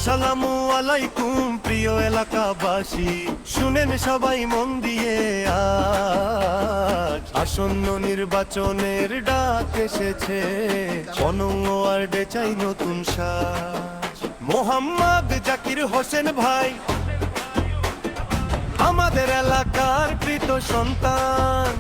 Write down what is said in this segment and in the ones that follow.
আসসালামু আলাইকুম প্রিয় এলাকাবাসী, শুনেন সবাই মন দিয়ে, আজ আসন্ন নির্বাচনের ডাক এসেছে। অনঙ্গ ওয়ার্ডে চাই নতুন সাজ। মোহাম্মদ জাকির হোসেন ভাই আমাদের এলাকার কৃত সন্তান,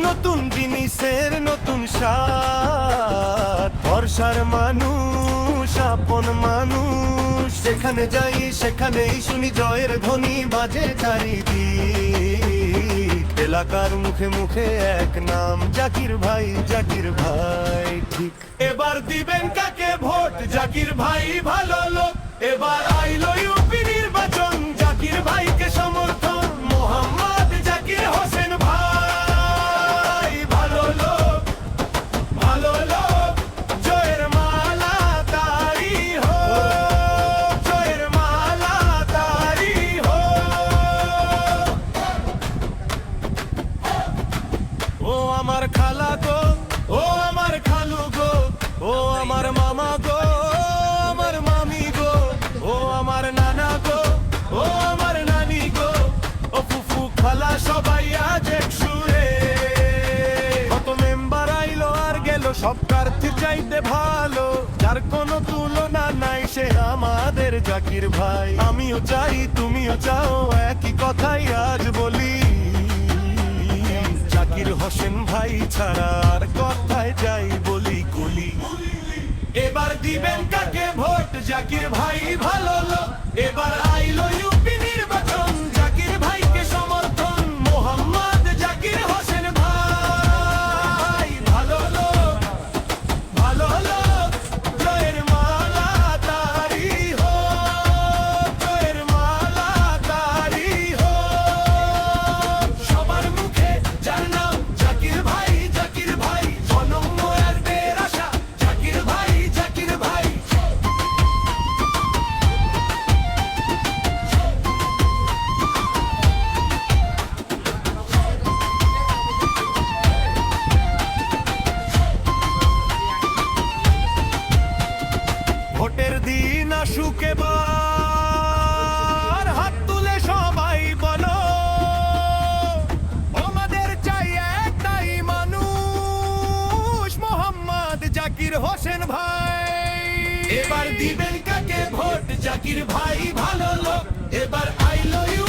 নতুন জিনিসের নতুন স্বাদ। ভরসার মানুষ, আপন মানুষ, যেখানে যাই সেখানেই শুনি জয়ের ধ্বনি বাজে চারিদিক। এলাকার মুখে মুখে এক নাম, জাকির ভাই, জাকির ভাই ঠিক। এবার দিবেন কাকে ভোট? জাকির ভাই ভালো লোক। এবার আইলো ইউপি নির্বাচন, জাকির ভাইকে সমর্থন। মোহাম্মদ জাকির হোসেন ভাই ভালো লোক, ভালো লোক। জয়ের মালা তারি হোক, জয়ের মালা তারি হোক। ও আমার খালা গো, ও আমার খালু গো, ও আমার মামা গো, আমার মামি গো, ও আমার নানা গো, ও আমার নানি গো, ও ফুফু খালা সবাই আজ এক সুরে। কত মেম্বার আইলো আর গেল, সব প্রার্থী চাইতে ভালো, যার কোনো তুলনা নাই সে আমাদের জাকির ভাই। আমিও চাই তুমিও চাও, একই কথাই আজ বলি, জাকির হোসেন ভাই ছাড়া আর কথায় যাই বলি কুলি। এবার দিবেন কাকে ভোট? জাকির ভাই ভালো লোক। এবার আইলো ইউপি নির্বাচন, জাকির ভাইকে সমর্থন। মোহাম্মদ জাকির হোসেন ভাই ভালো লোক, ভালো লোক। জয়ের মালা তারি হোক, জয়ের মালা তারি হোক। সবার মুখে যার নাম জাকির ভাই, জাকির ভাই। অনঙ্গ ওয়ার্ডের আশা, জাকির ভাই, জাকির ভাই। ভোটের দিন আসুক এবার, হাত তুলে সবাই বলো, আমাদের চাই একটাই মানুষ, মোহাম্মদ জাকির হোসেন ভাই। এবার দিবেন কাকে ভোট? জাকির ভাই ভালো লোক। এবার আইলো ইউ